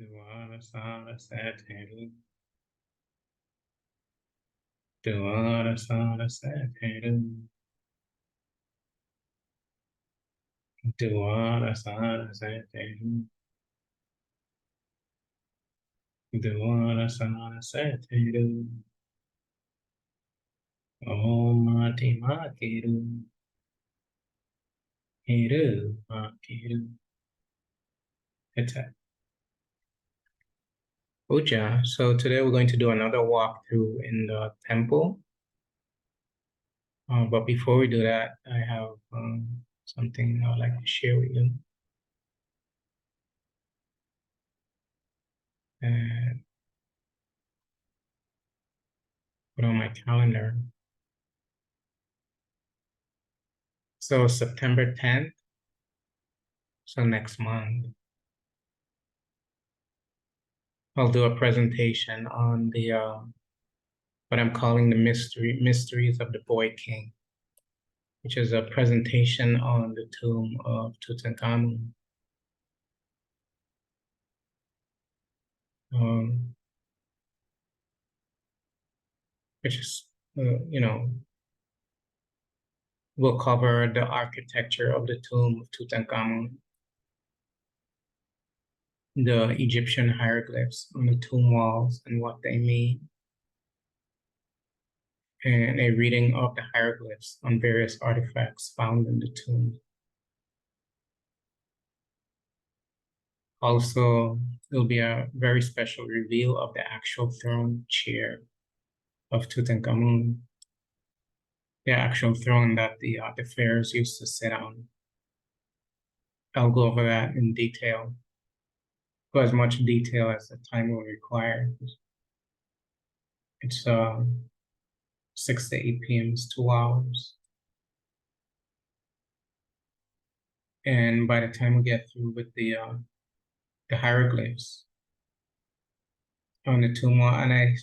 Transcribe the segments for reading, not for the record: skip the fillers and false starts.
Dwara Sara Sateru. Dwara Sara Sateru. Dwara Sara Sateru. Dwara Sara Sateru. Om Mati Makiru. Heru Makiru. Attack. Puja. So today we're going to do another walkthrough in the temple. But before we do that, I have something I would like to share with you. And put on my calendar. So September 10th, so next month, I'll do a presentation on the what I'm calling the mysteries of the Boy King, which is a presentation on the tomb of Tutankhamun. Which is, will cover the architecture of the tomb of Tutankhamun, the Egyptian hieroglyphs on the tomb walls and what they mean, and a reading of the hieroglyphs on various artifacts found in the tomb. Also, there'll be a very special reveal of the actual throne chair of Tutankhamun, the actual throne that the pharaohs used to sit on. I'll go over that in detail, go as much detail as the time will require. It's 6 to 8 p.m. is 2 hours. And by the time we get through with the hieroglyphs on the tomb wall, and I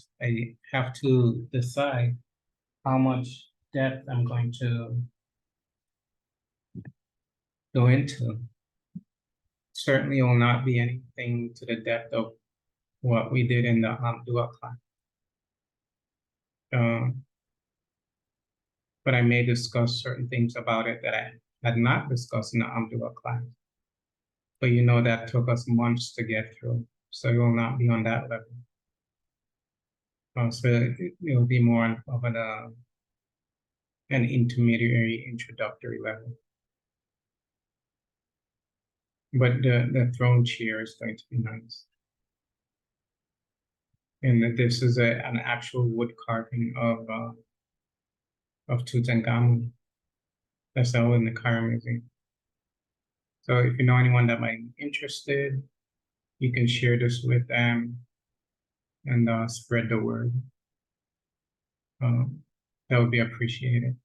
have to decide how much depth I'm going to go into. Certainly will not be anything to the depth of what we did in the Amdua class. But I may discuss certain things about it that I had not discussed in the Amdua class. But you know that took us months to get through, so it will not be on that level. So it will be more of an intermediary introductory level. But the throne chair is going to be nice. And this is an actual wood carving of Tutankhamun. That's all in the Cairo Museum. So if you know anyone that might be interested, you can share this with them and spread the word. That would be appreciated.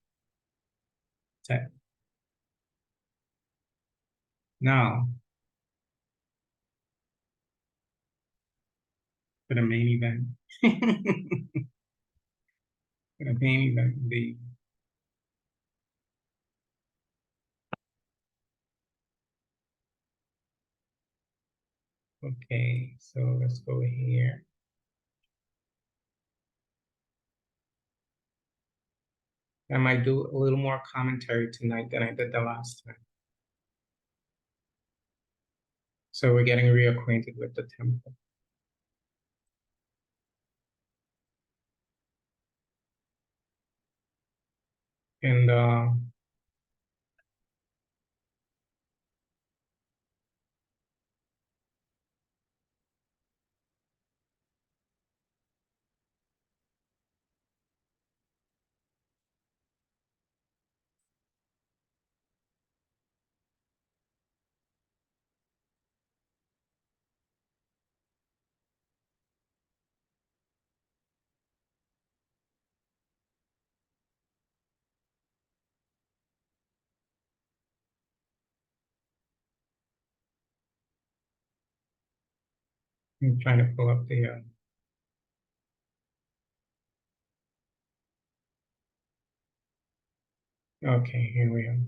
Okay. Now, for the main event. For the main event, okay, so let's go here. I might do a little more commentary tonight than I did the last time. So we're getting reacquainted with the temple. And I'm trying to pull up the okay, here we are.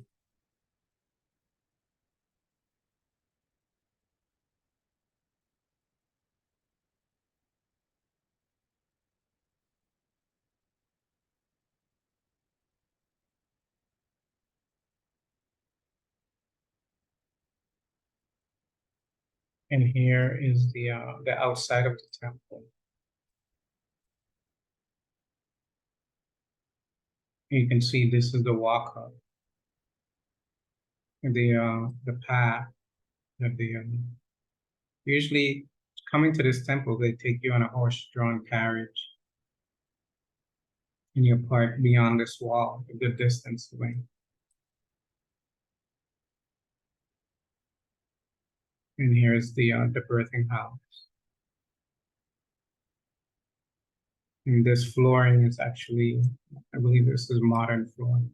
And here is the outside of the temple. You can see this is the walk-up, the path that usually coming to this temple, they take you on a horse-drawn carriage, and you park beyond this wall, a good distance away. And here's the birthing house. And this flooring is actually, I believe this is modern flooring.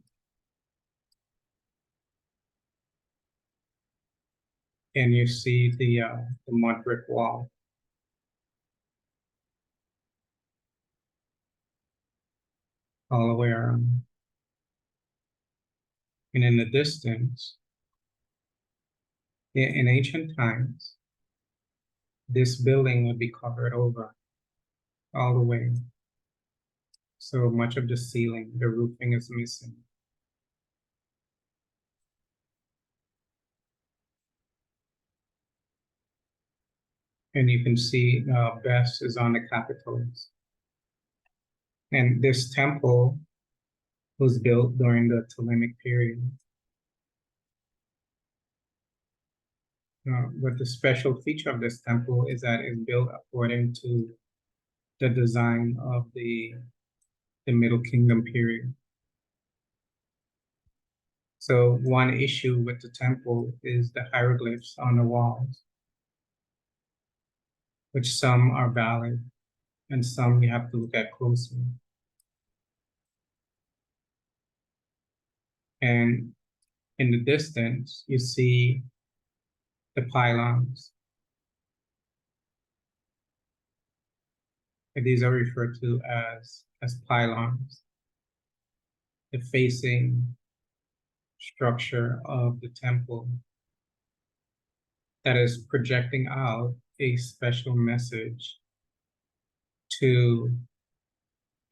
And you see the mud brick wall. All the way around. And in the distance, in ancient times, this building would be covered over all the way. So much of the ceiling, the roofing is missing. And you can see Bess is on the capitals. And this temple was built during the Ptolemaic period. But the special feature of this temple is that it's built according to the design of the Middle Kingdom period. So one issue with the temple is the hieroglyphs on the walls, which some are valid and some you have to look at closely. And in the distance, you see the pylons. And these are referred to as pylons, the facing structure of the temple that is projecting out a special message to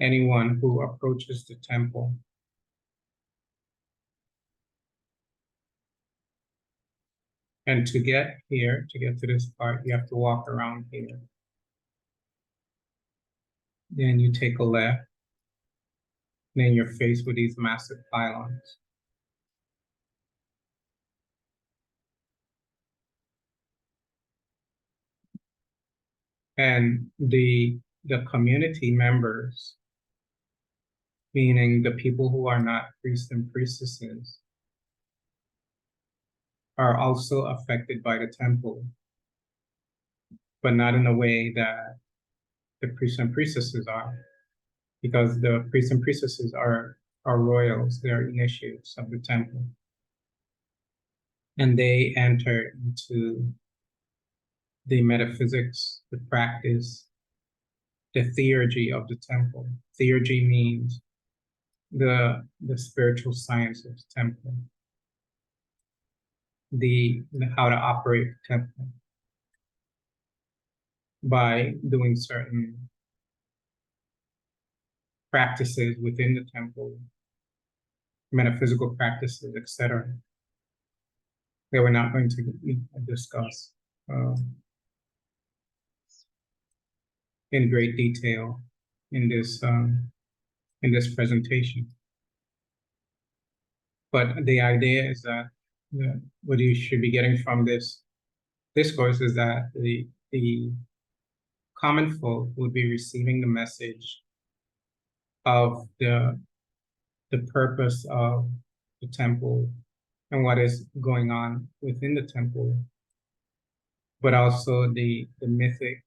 anyone who approaches the temple. And to get here, to get to this part, you have to walk around here. Then you take a left, then you're faced with these massive pylons. And the community members, meaning the people who are not priests and priestesses, are also affected by the temple, but not in a way that the priests and priestesses are, because the priests and priestesses are royals, they are initiates of the temple. And they enter into the metaphysics, the practice, the theurgy of the temple. Theurgy means the spiritual science of the temple, the how to operate the temple by doing certain practices within the temple, metaphysical practices, etc. That we're not going to discuss in great detail in this presentation. But the idea is that what you should be getting from this discourse is that the common folk would be receiving the message of the purpose of the temple and what is going on within the temple, but also the mythic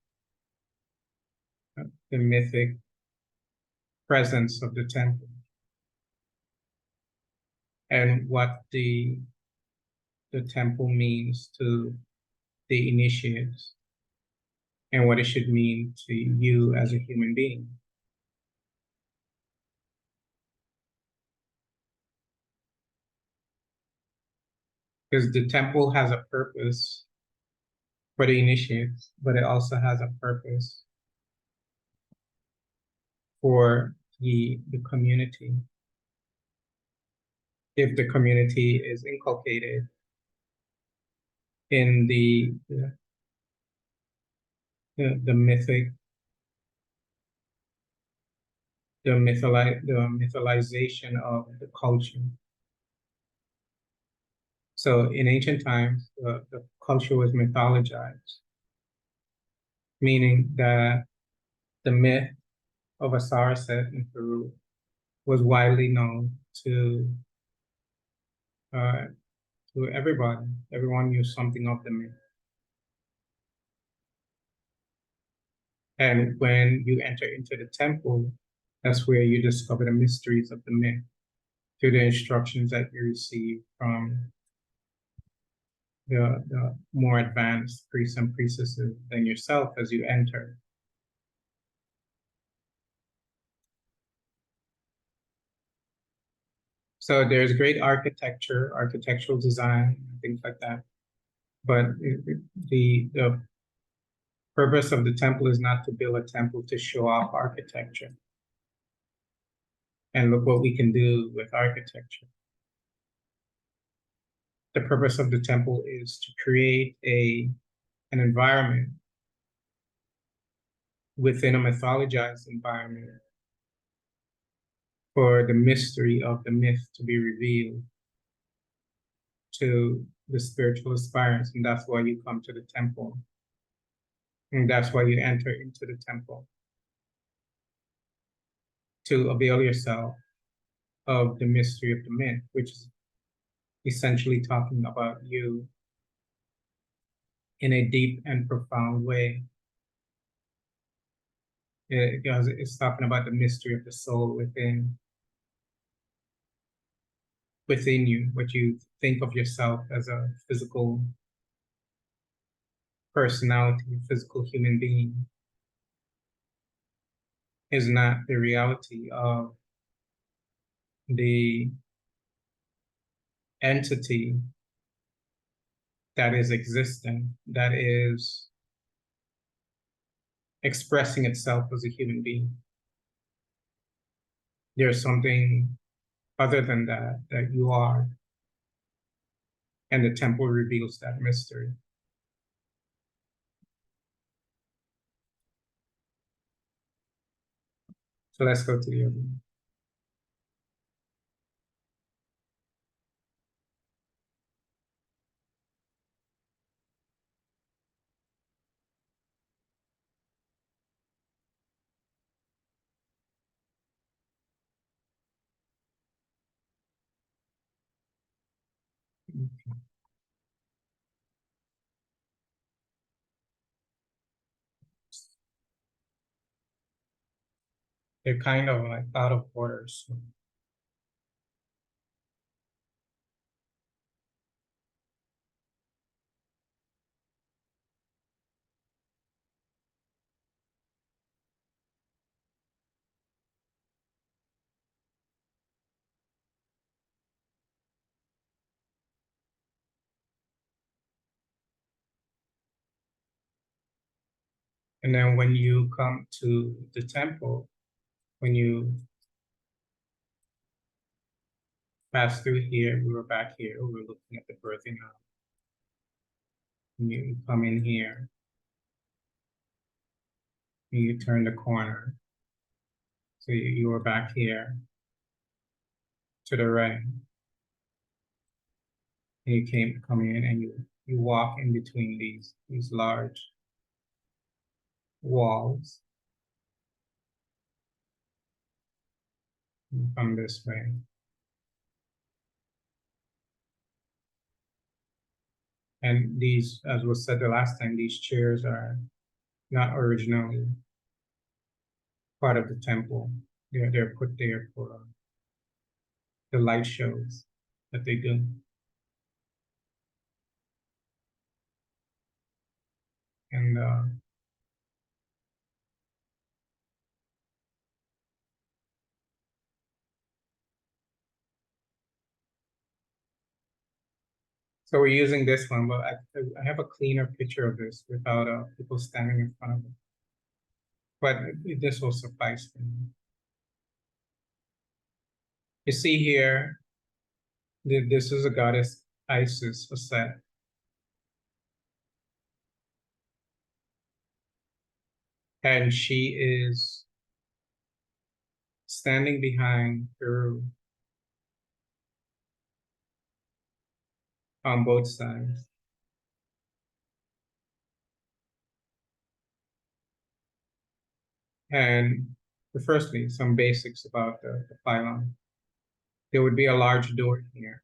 presence of the temple and what the temple means to the initiates and what it should mean to you as a human being. Because the temple has a purpose for the initiates, but it also has a purpose for the community. If the community is inculcated in the the mythic, the mytholization of the culture. So in ancient times, the culture was mythologized, meaning that the myth of a Saurset in Peru was widely known uh, to everybody. Everyone knew something of the myth. And when you enter into the temple, that's where you discover the mysteries of the myth through the instructions that you receive from the more advanced priests and priestesses than yourself as you enter. So there's great architecture, architectural design, things like that. But the purpose of the temple is not to build a temple to show off architecture. And look what we can do with architecture. The purpose of the temple is to create an environment within a mythologized environment for the mystery of the myth to be revealed to the spiritual aspirants. And that's why you come to the temple. And that's why you enter into the temple, to avail yourself of the mystery of the myth, which is essentially talking about you in a deep and profound way. Because it's talking about the mystery of the soul within you, what you think of yourself as a physical personality, physical human being, is not the reality of the entity that is existing, that is expressing itself as a human being. There's something other than that you are, and the temple reveals that mystery. So let's go to the other one. They're kind of like out of order. So. And then when you come to the temple, when you pass through here, we were back here, we were looking at the birthing house. When you come in here, and you turn the corner. So you were back here to the right. And you come in and you walk in between these large walls. You come this way. And these, as was said the last time, these chairs are not originally part of the temple. They're put there for the light shows that they do. And so we're using this one, but I have a cleaner picture of this without people standing in front of it. But this will suffice for me. You see here, this is a goddess Isis, a set. And she is standing behind Heru on both sides. And firstly, some basics about the pylon. There would be a large door here.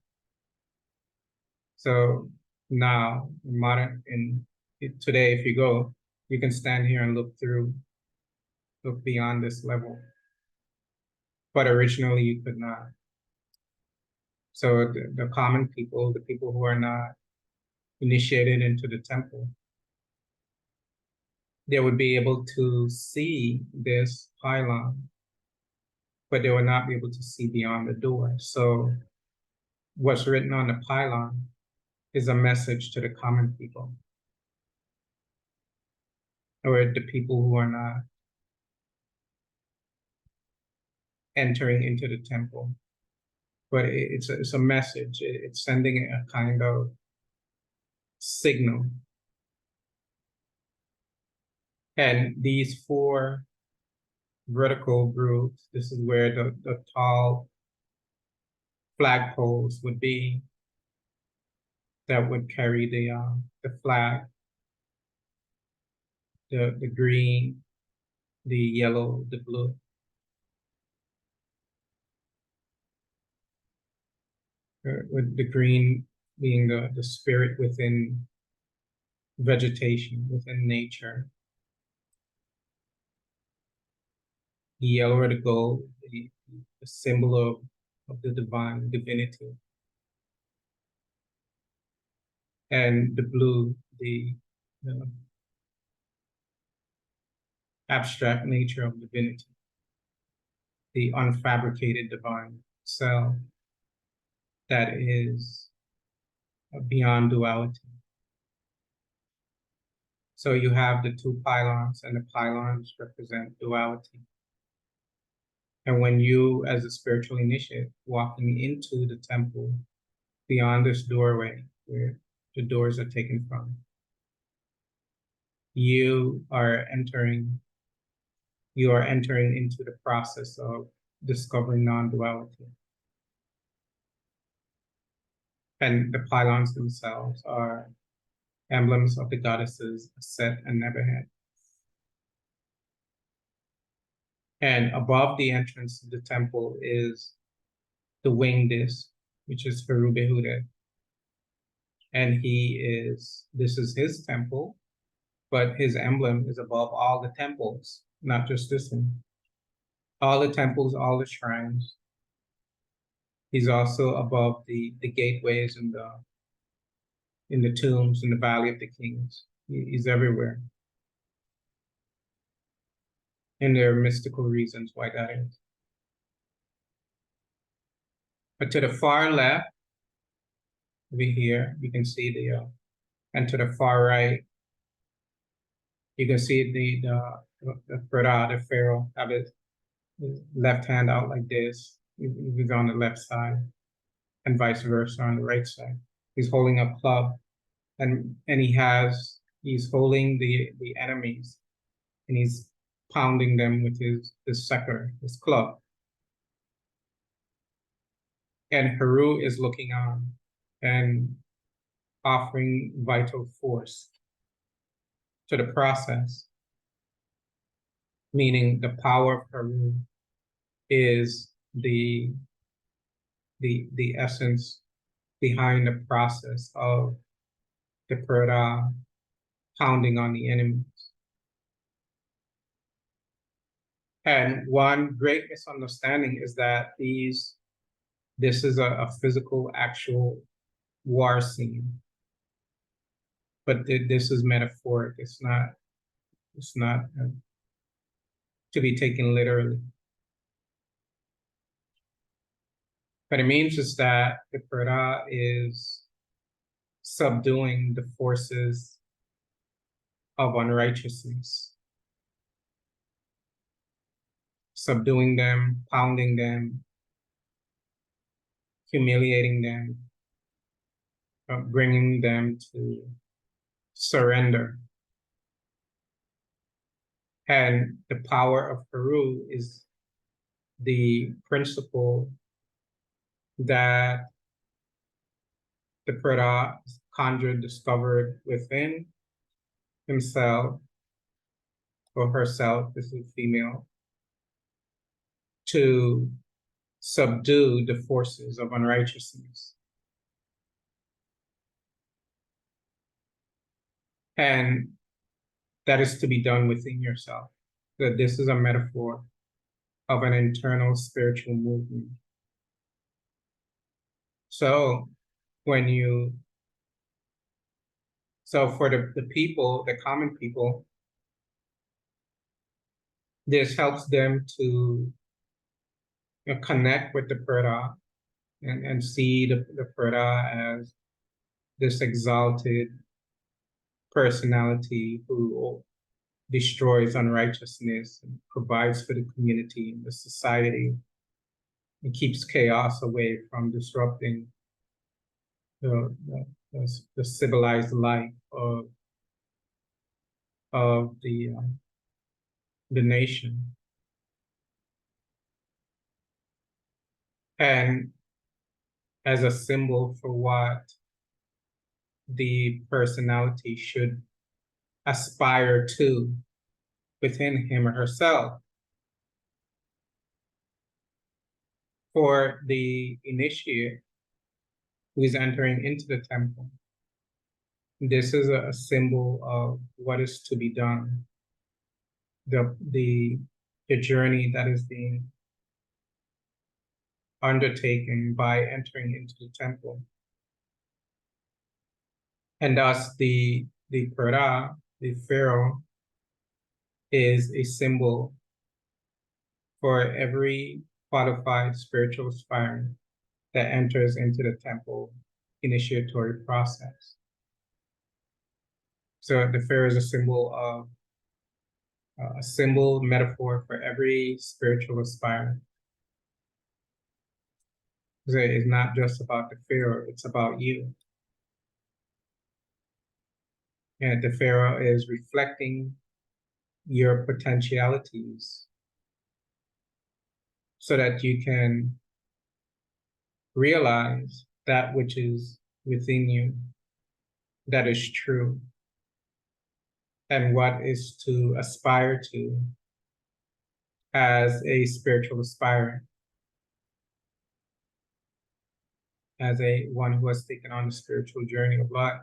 So now, today, if you go, you can stand here and look beyond this level. But originally, you could not. So the common people, the people who are not initiated into the temple, they would be able to see this pylon, but they would not be able to see beyond the door. So what's written on the pylon is a message to the common people, or the people who are not entering into the temple. But it's a message. It's sending a kind of signal. And these four vertical groups, this is where the tall flagpoles would be that would carry the flag, the green, the yellow, the blue. With the green being the spirit within vegetation, within nature. The yellow or the gold, the symbol of the divine divinity. And the blue, the abstract nature of divinity, the unfabricated divine self that is beyond duality. So you have the two pylons, and the pylons represent duality. And when you, as a spiritual initiate, walking into the temple beyond this doorway where the doors are taken from, you are entering into the process of discovering non-duality. And the pylons themselves are emblems of the goddesses Set and Nebuchadnezzar. And above the entrance to the temple is the winged disc, which is Heru Behudet. And this is his temple, but his emblem is above all the temples, not just this one. All the temples, all the shrines. He's also above the gateways and in the tombs in the Valley of the Kings. He's everywhere. And there are mystical reasons why that is. But to the far left, over here, you can see and to the far right, you can see the pharaoh, have his left hand out like this. He's on the left side, and vice versa on the right side. He's holding a club, and he's holding the enemies, and he's pounding them with his secular, his club. And Heru is looking on and offering vital force to the process, meaning the power of Heru is the essence behind the process of the Purdah pounding on the enemies. And one great misunderstanding is that this is a physical, actual war scene, but this is metaphoric. It's not to be taken literally. What it means is that the Purdah is subduing the forces of unrighteousness, subduing them, pounding them, humiliating them, bringing them to surrender. And the power of Heru is the principle that the Prada conjured, discovered within himself or herself, this is female, to subdue the forces of unrighteousness. And that is to be done within yourself. That this is a metaphor of an internal spiritual movement. So when you, so for the people, the common people, this helps them to connect with the Purdah and see the Purdah as this exalted personality who destroys unrighteousness and provides for the community and the society and keeps chaos away from disrupting the, the civilized life of the nation. And as a symbol for what the personality should aspire to within him or herself. For the initiate who is entering into the temple, this is a symbol of what is to be done, the journey that is being undertaken by entering into the temple. And thus the Purdah, the pharaoh, is a symbol for every qualified spiritual aspirant that enters into the temple initiatory process. So the pharaoh is a symbol of a symbol metaphor for every spiritual aspirant. So it's not just about the pharaoh, it's about you. And the pharaoh is reflecting your potentialities so that you can realize that which is within you that is true and what is to aspire to as a spiritual aspirant, as a one who has taken on the spiritual journey of life.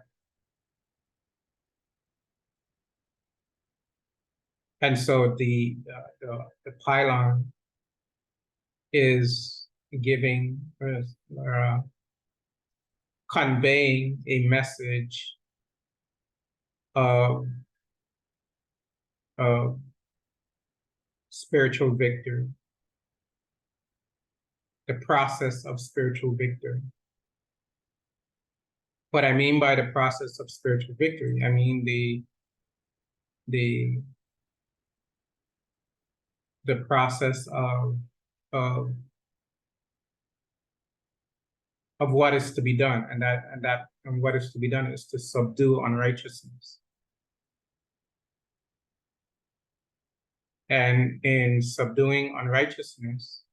And so the pylon is giving or conveying a message of spiritual victory, the process of spiritual victory. What I mean by the process of spiritual victory, I mean the process of what is to be done, and what is to be done is to subdue unrighteousness. And in subduing unrighteousness,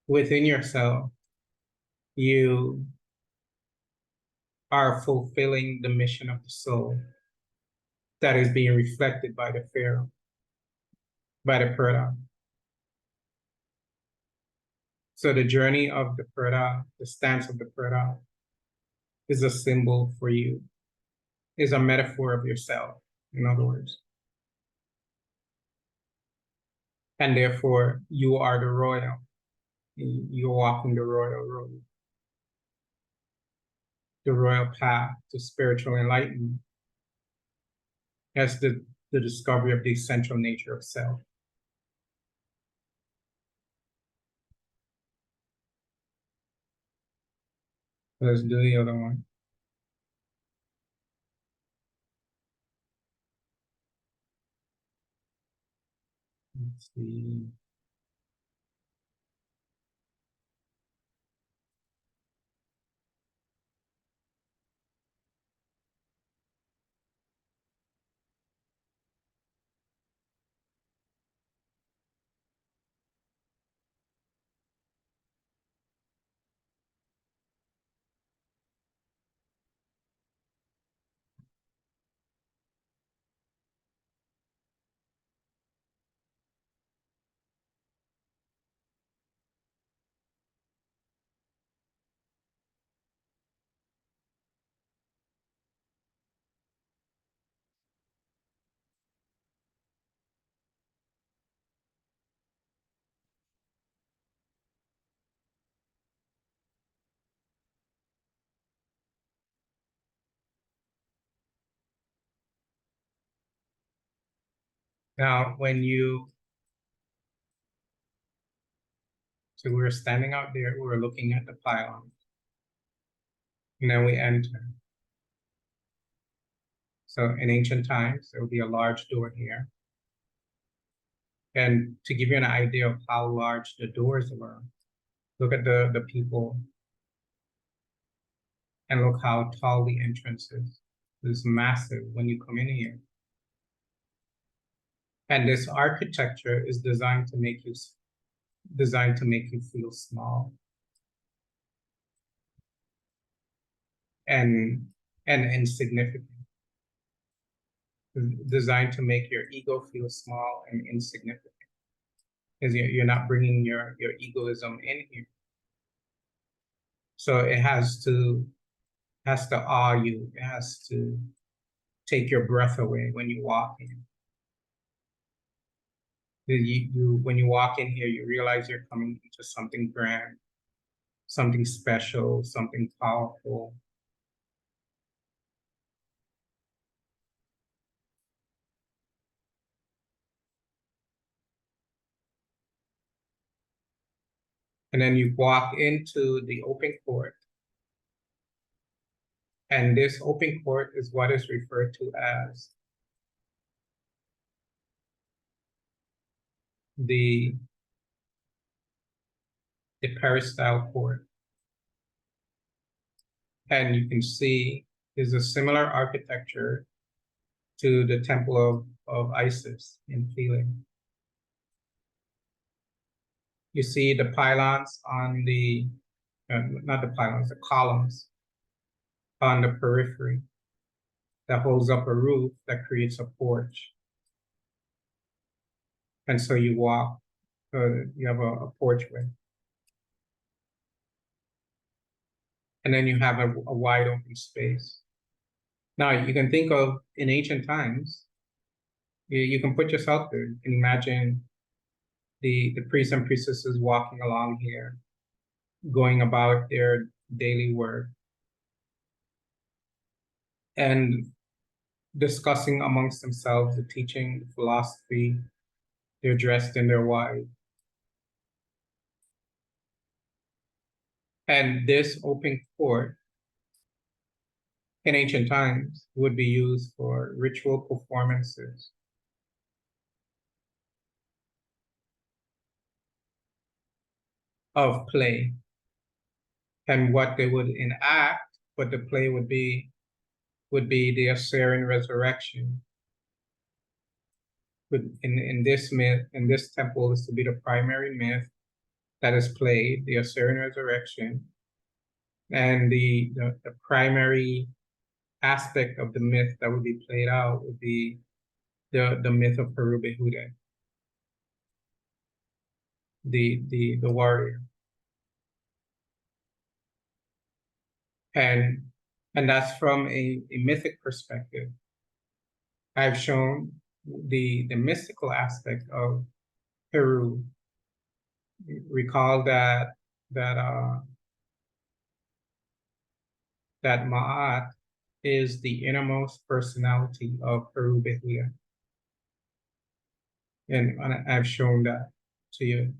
within yourself, you are fulfilling the mission of the soul that is being reflected by the pharaoh, by the Purdah. So the journey of the Purdah, the stance of the Purdah, is a symbol for you, is a metaphor of yourself, in other words. And therefore, you are the royal. You're walking the royal road, the royal path to spiritual enlightenment as the discovery of the essential nature of self. Let's do the other one. Let's see. Now, so we were standing out there, we were looking at the pylon, and then we enter. So in ancient times, there would be a large door here. And to give you an idea of how large the doors were, look at the people and look how tall the entrance is. It's massive when you come in here. And this architecture is designed to make you feel small and insignificant. Designed to make your ego feel small and insignificant, because you're not bringing your egoism in here. So it has to awe you. It has to take your breath away when you walk in. When you walk in here, you realize you're coming into something grand, something special, something powerful. And then you walk into the open court. And this open court is what is referred to as the peristyle court. And you can see is a similar architecture to the temple of Isis in Philae. You see the pylons on the, not the pylons, the columns on the periphery that holds up a roof that creates a porch. And so you walk, you have a porchway. And then you have a wide open space. Now you can think of, in ancient times, you can put yourself there. You can imagine the priests and priestesses walking along here, going about their daily work, and discussing amongst themselves the teaching, the philosophy. They're dressed in their white. And this open court in ancient times would be used for ritual performances of play. And what they would enact, what the play would be the Assyrian resurrection. In this myth, in this temple, is to be the primary myth that is played, the Assyrian resurrection. And the primary aspect of the myth that would be played out would be the myth of Heru Behudet, the warrior. And that's from a mythic perspective. I've shown the mystical aspect of Heru. Recall that Ma'at is the innermost personality of Heru Behudet. And I've shown that to you.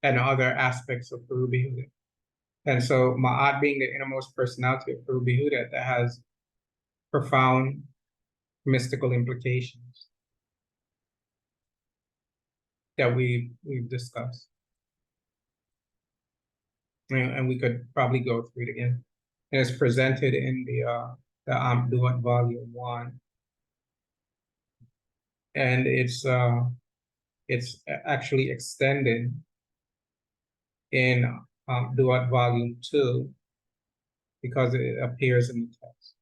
And other aspects of Heru Behudet. And so Ma'at being the innermost personality of Heru Behudet, that has profound mystical implications that we've discussed. And we could probably go through it again. And it's presented in the Duat Volume 1. And it's actually extended in Duat Volume 2 because it appears in the text.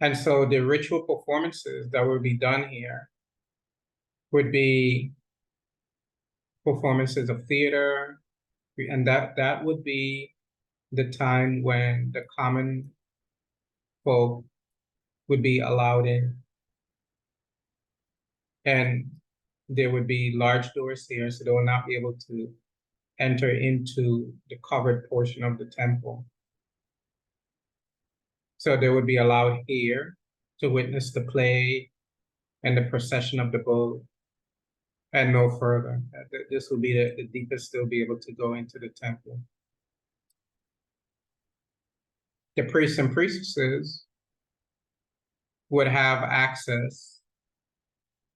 And so the ritual performances that will be done here would be performances of theater, and that would be the time when the common folk would be allowed in. And there would be large doors here, so they will not be able to enter into the covered portion of the temple. So they would be allowed here to witness the play and the procession of the boat, and no further. This will be the deepest they'll be able to go into the temple. The priests and priestesses would have access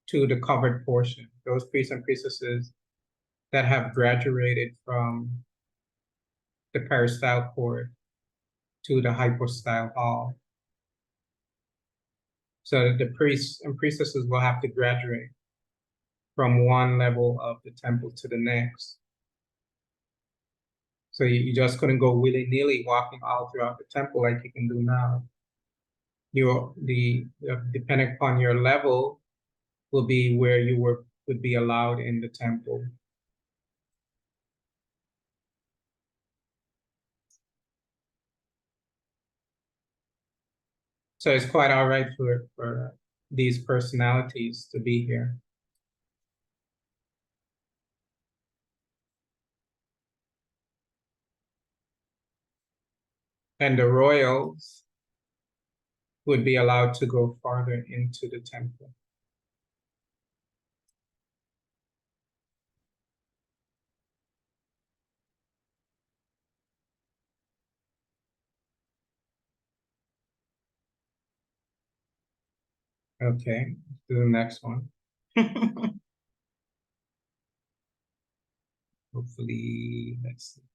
to the covered portion. Those priests and priestesses that have graduated from the peristyle court to the hypostyle hall. So the priests and priestesses will have to graduate from one level of the temple to the next. So you just couldn't go willy-nilly walking all throughout the temple like you can do now. Depending upon your level will be where you would be allowed in the temple. So it's quite all right for these personalities to be here. And the royals would be allowed to go farther into the temple. Okay, to the next one. Hopefully, let's see.